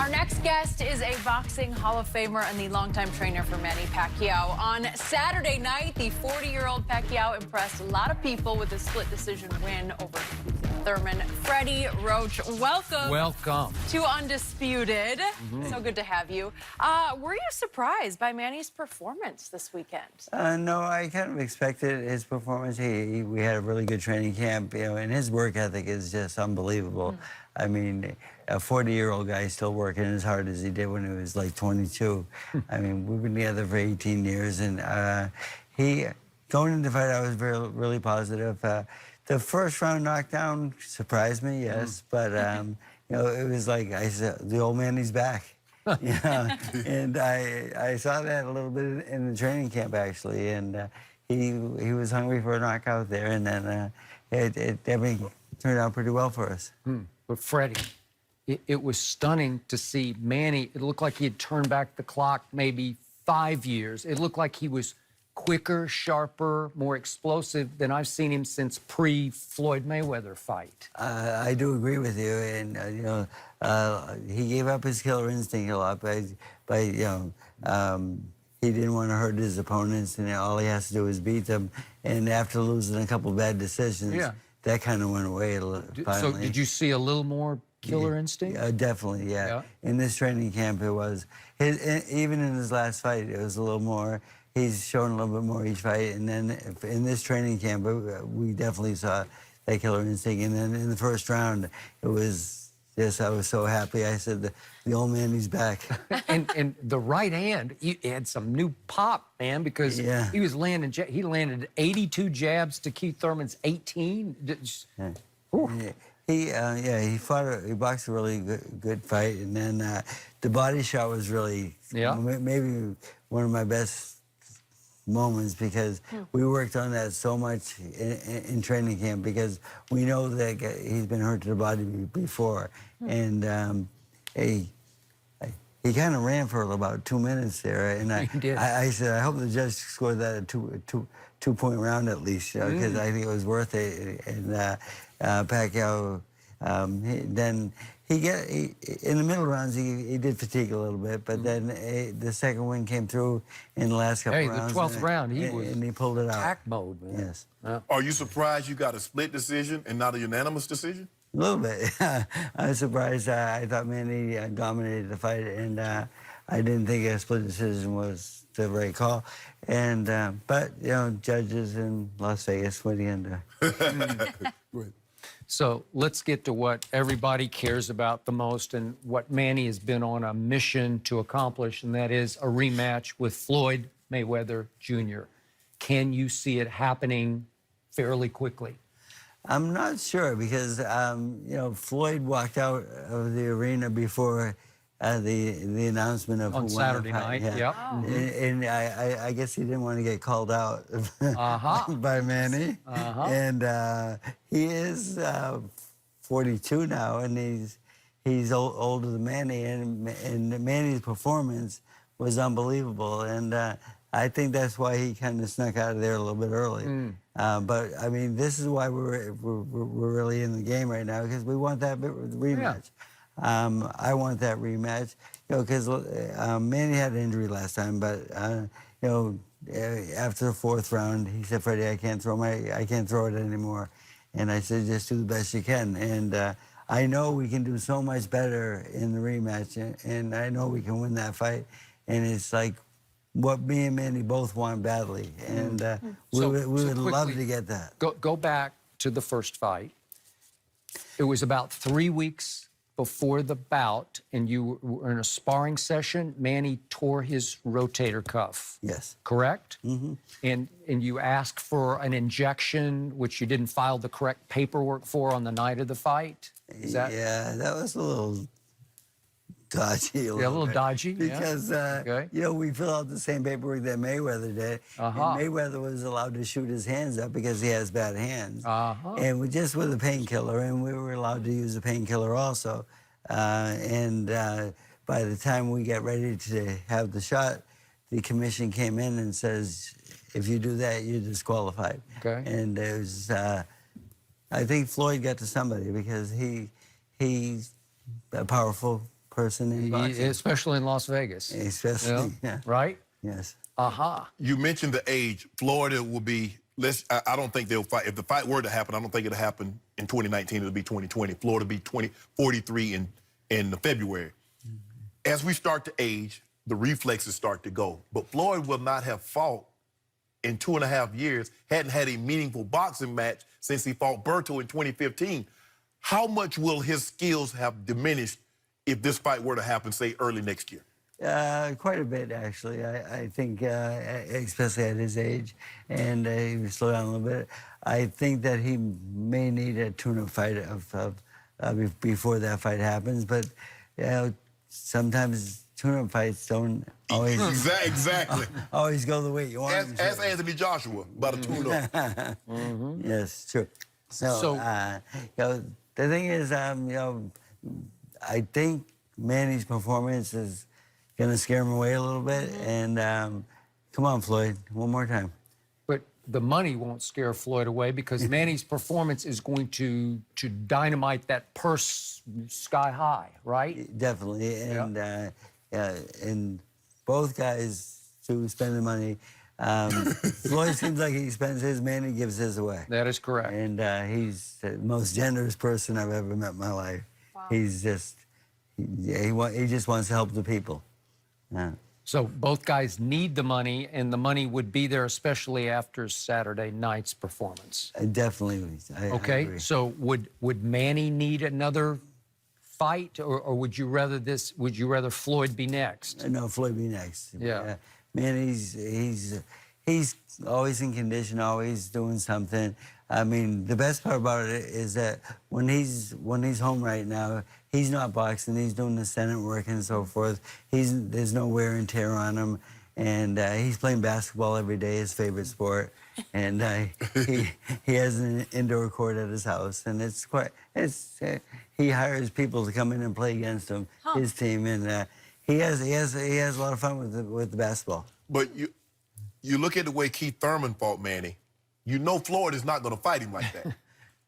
Our next guest is a boxing Hall of Famer and the longtime trainer for Manny Pacquiao. On Saturday night, the 40-year-old Pacquiao impressed a lot of people with a split decision win over Thurman. Freddie Roach, welcome. Welcome. To Undisputed. So good to have you. Were you surprised by Manny's performance this weekend? No, I kind of expected his performance. We had a really good training camp, and his work ethic is just unbelievable. I mean, a 40-year-old guy still working as hard as he did when he was like 22. I mean, we've been together for 18 years, and going into the fight, I was really positive. The first round knockdown surprised me, yes, but it was like I said, the old man, he's back. And I saw that a little bit in the training camp actually, and he was hungry for a knockout there, and then everything turned out pretty well for us. But Freddie, it was stunning to see Manny. It looked like he had turned back the clock maybe 5 years. It looked like he was quicker, sharper, more explosive than I've seen him since pre-Floyd Mayweather fight. I do agree with you, and he gave up his killer instinct a lot by he didn't want to hurt his opponents, and all he has to do is beat them. And after losing a couple bad decisions, that kind of went away finally. So did you see a little more killer instinct? Definitely, yeah. In this training camp, it was. Even in his last fight, it was a little more. He's shown a little bit more each fight, and then in this training camp, we definitely saw that killer instinct. And then in the first round, it was just, I was so happy. I said, the old man, he's back. and the right hand, he had some new pop, man, because he was landing. He landed 82 jabs to Keith Thurman's 18. He boxed a really good fight, and then the body shot was really maybe one of my best moments, because we worked on that so much in training camp, because we know that he's been hurt to the body before, and he kind of ran for about 2 minutes there, and I said, I hope the judge scored that a two-point round at least, because I think it was worth it. And Pacquiao, in the middle rounds, he did fatigue a little bit, but then the second win came through in the last couple rounds. The 12th round, he pulled it out. Attack mode, man. Yes. Are you surprised you got a split decision and not a unanimous decision? A little bit. I was surprised. I thought Manny dominated the fight, and I didn't think a split decision was the right call. And but judges in Las Vegas, what are you gonna do? So let's get to what everybody cares about the most, and what Manny has been on a mission to accomplish, and that is a rematch with Floyd Mayweather Jr. Can you see it happening fairly quickly? I'm not sure, because Floyd walked out of the arena before the announcement of on Saturday night. And I guess he didn't want to get called out by Manny. And he is 42 now, and he's older than Manny, and Manny's performance was unbelievable, and I think that's why he kind of snuck out of there a little bit early. But I mean, this is why we're really in the game right now, because we want that rematch. I want that rematch, because Manny had an injury last time, but after the fourth round, he said, "Freddie, I can't throw it anymore," and I said, "Just do the best you can." And I know we can do so much better in the rematch, and I know we can win that fight. And it's like what me and Manny both want badly, and we would love to get that. Go back to the first fight. It was about 3 weeks before the bout, and you were in a sparring session. Manny tore his rotator cuff. Yes. Correct? And you asked for an injection, which you didn't file the correct paperwork for on the night of the fight. Is that? Yeah, that was a little dodgy. A little dodgy, because we fill out the same paperwork that Mayweather did. And Mayweather was allowed to shoot his hands up because he has bad hands. And just with a painkiller, and we were allowed to use a painkiller also. By the time we got ready to have the shot, the commission came in and says, if you do that, you're disqualified. And it was, I think Floyd got to somebody, because he's a powerful person in boxing. Especially in Las Vegas. Especially, yeah. Right? Yes. Aha. You mentioned the age. Florida will be, I don't think they'll fight. If the fight were to happen, I don't think it'll happen in 2019. It'll be 2020. Florida will be 43 in February. As we start to age, the reflexes start to go. But Floyd will not have fought in 2.5 years, hadn't had a meaningful boxing match since he fought Berto in 2015. How much will his skills have diminished if this fight were to happen, say, early next year? Quite a bit, actually. I think, especially at his age, and he would slow down a little bit. I think that he may need a tune-up fight before that fight happens, but sometimes tune-up fights don't always exactly always go the way you want them to. Ask Anthony Joshua about a tune-up. Yes, true. So the thing is, I think Manny's performance is going to scare him away a little bit. And come on, Floyd, one more time. But the money won't scare Floyd away because Manny's performance is going to dynamite that purse sky high, right? Definitely. And and both guys who spend the money, Floyd seems like he spends his, Manny gives his away. That is correct. And he's the most generous person I've ever met in my life. Wow. He's just, he just wants to help the people. Yeah. So both guys need the money, and the money would be there, especially after Saturday night's performance. Definitely. I agree. So would Manny need another fight, or would you rather Floyd be next? No, Floyd be next. Yeah. Man, he's always in condition, always doing something. I mean, the best part about it is that when he's home right now, he's not boxing. He's doing the Senate work and so forth. There's no wear and tear on him, and he's playing basketball every day, his favorite sport. And he has an indoor court at his house, and he hires people to come in and play against him, his team, and he has a lot of fun with the basketball. But you look at the way Keith Thurman fought Manny, you know Floyd is not going to fight him like that.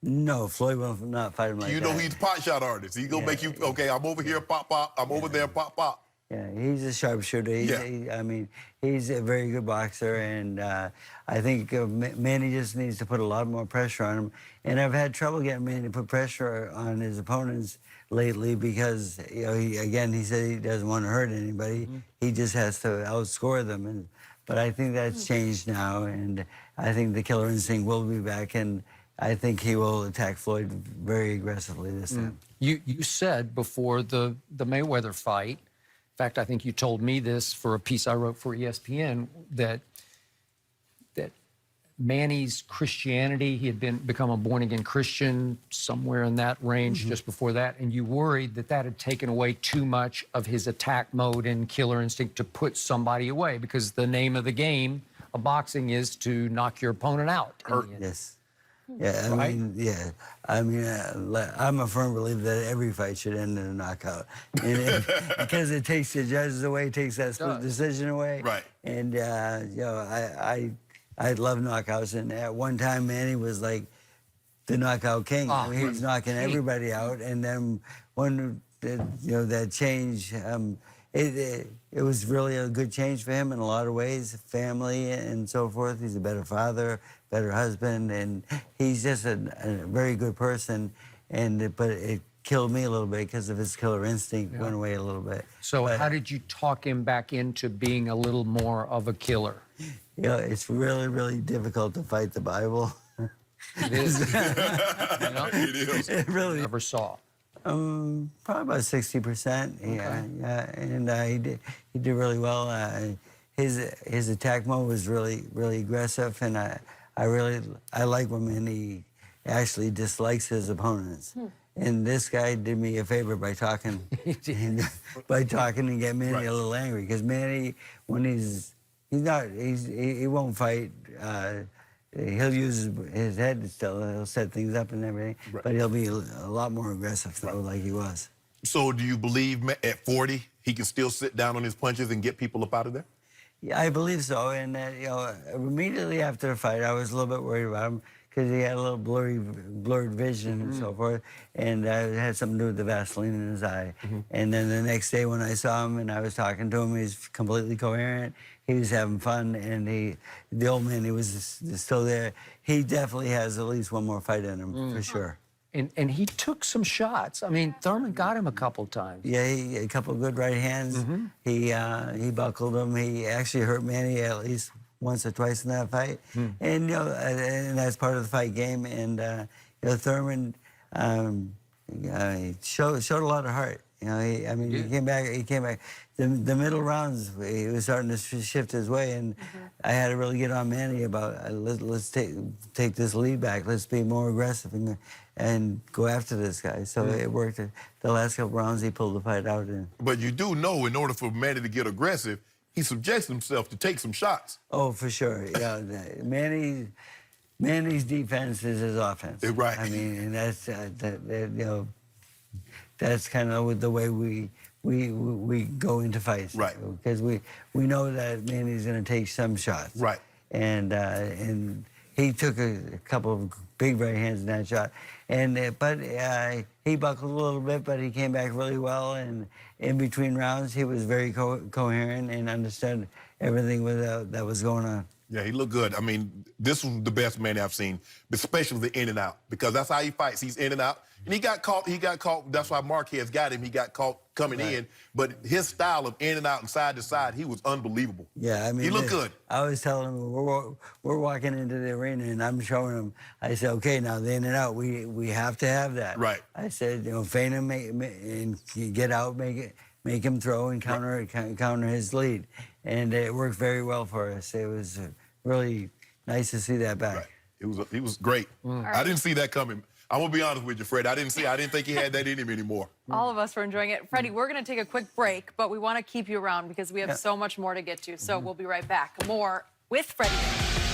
No, Floyd will not fight him like that. You know he's a pot shot artist. He's going to make you, okay, I'm over here, pop, pop. I'm over there, pop, pop. Yeah, he's a sharpshooter. I mean, he's a very good boxer, and I think Manny just needs to put a lot more pressure on him. And I've had trouble getting Manny to put pressure on his opponents lately because, he said he doesn't want to hurt anybody. He just has to outscore them. But I think that's changed now, and I think the killer instinct will be back, and I think he will attack Floyd very aggressively this time. You said before the Mayweather fight, in fact, I think you told me this for a piece I wrote for ESPN, that Manny's Christianity, he had become a born-again Christian somewhere in that range just before that, and you worried that had taken away too much of his attack mode and killer instinct to put somebody away, because the name of the game of boxing is to knock your opponent out. Yes. Yeah, I mean, I'm a firm believer that every fight should end in a knockout. And because it takes the judges away, takes that split decision away. Right. And, I love knockouts. And at one time, Manny was like the knockout king. I mean, he was knocking everybody out. And then when, that change, it was really a good change for him in a lot of ways, family and so forth. He's a better father, better husband, and he's just a very good person. But it killed me a little bit because of his killer instinct went away a little bit. So how did you talk him back into being a little more of a killer? It's really, really difficult to fight the Bible. It is. It is. It really. Never saw. Probably about 60%. Yeah, and he did really well. His attack mode was really, really aggressive, and I like when he actually dislikes his opponents. And this guy did me a favor by talking, and get Manny a little angry, because Manny, when he won't fight. He'll use his head still. He'll set things up and everything, but he'll be a lot more aggressive, though, like he was. So do you believe at 40 he can still sit down on his punches and get people up out of there? Yeah, I believe so. And immediately after the fight, I was a little bit worried about him because he had a little blurred vision and so forth, and it had something to do with the Vaseline in his eye. And then the next day when I saw him and I was talking to him, he was completely coherent. He was having fun, and the old man, he was still there. He definitely has at least one more fight in him, for sure. And he took some shots. I mean, Thurman got him a couple times. Yeah, a couple of good right hands. He buckled him. He actually hurt Manny at least once or twice in that fight. And and that's part of the fight game. And Thurman he showed a lot of heart. I mean, he came back. The middle rounds, he was starting to shift his way, and I had to really get on Manny about let's take this lead back. Let's be more aggressive and go after this guy. So it worked. The last couple rounds, he pulled the fight out. But you do know, in order for Manny to get aggressive, he subjects himself to take some shots. Oh, for sure. Yeah, Manny's defense is his offense. Right. I mean, and that's kind of the way we go into fights. Right. Because we know that Manny's going to take some shots. Right. And he took a couple of big right hands in that shot. But he buckled a little bit, but he came back really well. And in between rounds, he was very coherent and understood everything that was going on. Yeah, he looked good. I mean, this was the best Manny I've seen, especially the in and out, because that's how he fights. He's in and out. And he got caught. That's why Marquez got him. He got caught coming in. But his style of in and out and side to side, he was unbelievable. Yeah, I mean, he looked good. I was telling him, we're walking into the arena, and I'm showing him. I said, okay, now the in and out, we have to have that. Right. I said, feint him and get out, make him throw and counter his lead, and it worked very well for us. It was really nice to see that back. Right. He was great. I didn't see that coming. I'm gonna be honest with you, Fred. I didn't think he had that in him anymore. All of us were enjoying it. Freddie, we're going to take a quick break, but we want to keep you around because we have so much more to get to. So we'll be right back. More with Freddie.